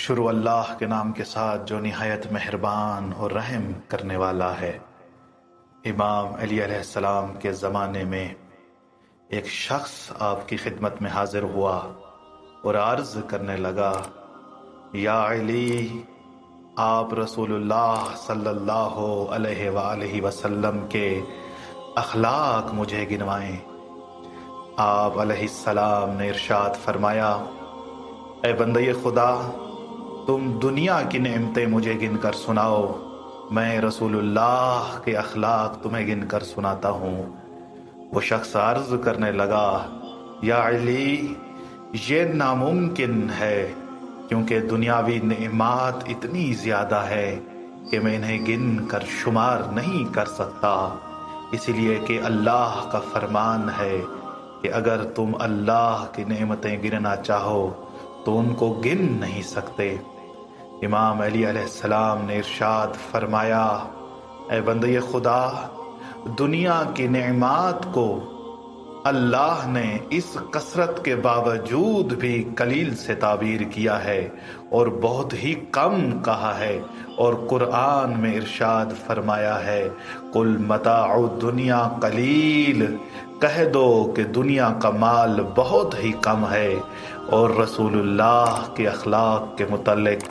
شروع اللہ کے نام کے ساتھ جو نہایت مہربان اور رحم کرنے والا ہے۔ امام علی علیہ السلام کے زمانے میں ایک شخص آپ کی خدمت میں حاضر ہوا اور عرض کرنے لگا، یا علی، آپ رسول اللہ صلی اللہ علیہ وآلہ وسلم کے اخلاق مجھے گنوائیں۔ آپ علیہ السلام نے ارشاد فرمایا، اے بندے خدا، تم دنیا کی نعمتیں مجھے گن کر سناؤ، میں رسول اللہ کے اخلاق تمہیں گن کر سناتا ہوں۔ وہ شخص عرض کرنے لگا، یا علی، یہ ناممکن ہے، کیونکہ دنیاوی نعمات اتنی زیادہ ہے کہ میں انہیں گن کر شمار نہیں کر سکتا، اس لیے کہ اللہ کا فرمان ہے کہ اگر تم اللہ کی نعمتیں گننا چاہو تو ان کو گن نہیں سکتے۔ امام علی علیہ السلام نے ارشاد فرمایا، اے بندے خدا، دنیا کی نعمات کو اللہ نے اس کثرت کے باوجود بھی قلیل سے تعبیر کیا ہے اور بہت ہی کم کہا ہے، اور قرآن میں ارشاد فرمایا ہے، قل متاع الدنیا قلیل، کہہ دو کہ دنیا کا مال بہت ہی کم ہے۔ اور رسول اللہ کے اخلاق کے متعلق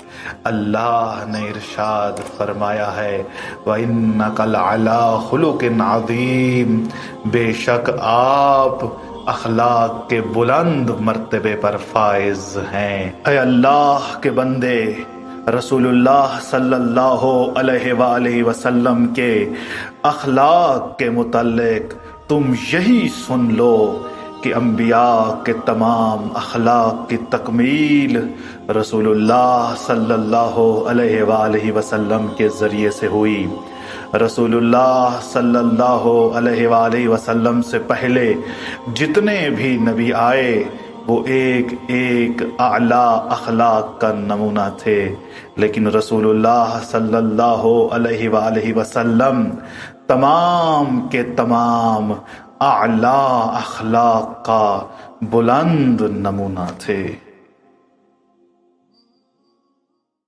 اللہ نے ارشاد فرمایا ہے، وَإِنَّكَ لَعَلَىٰ خُلُقٍ عَظِيمٍ، بے شک آپ اخلاق کے بلند مرتبے پر فائز ہیں۔ اے اللہ کے بندے، رسول اللہ صلی اللہ علیہ وآلہ وسلم کے اخلاق کے متعلق تم یہی سن لو کہ انبیاء کے تمام اخلاق کی تکمیل رسول اللہ صلی اللہ علیہ وآلہ وسلم کے ذریعے سے ہوئی۔ رسول اللہ صلی اللہ علیہ وآلہ وسلم سے پہلے جتنے بھی نبی آئے وہ ایک ایک اعلیٰ اخلاق کا نمونہ تھے، لیکن رسول اللہ صلی اللہ علیہ وآلہ وسلم تمام کے تمام اعلیٰ اخلاق کا بلند نمونہ تھے۔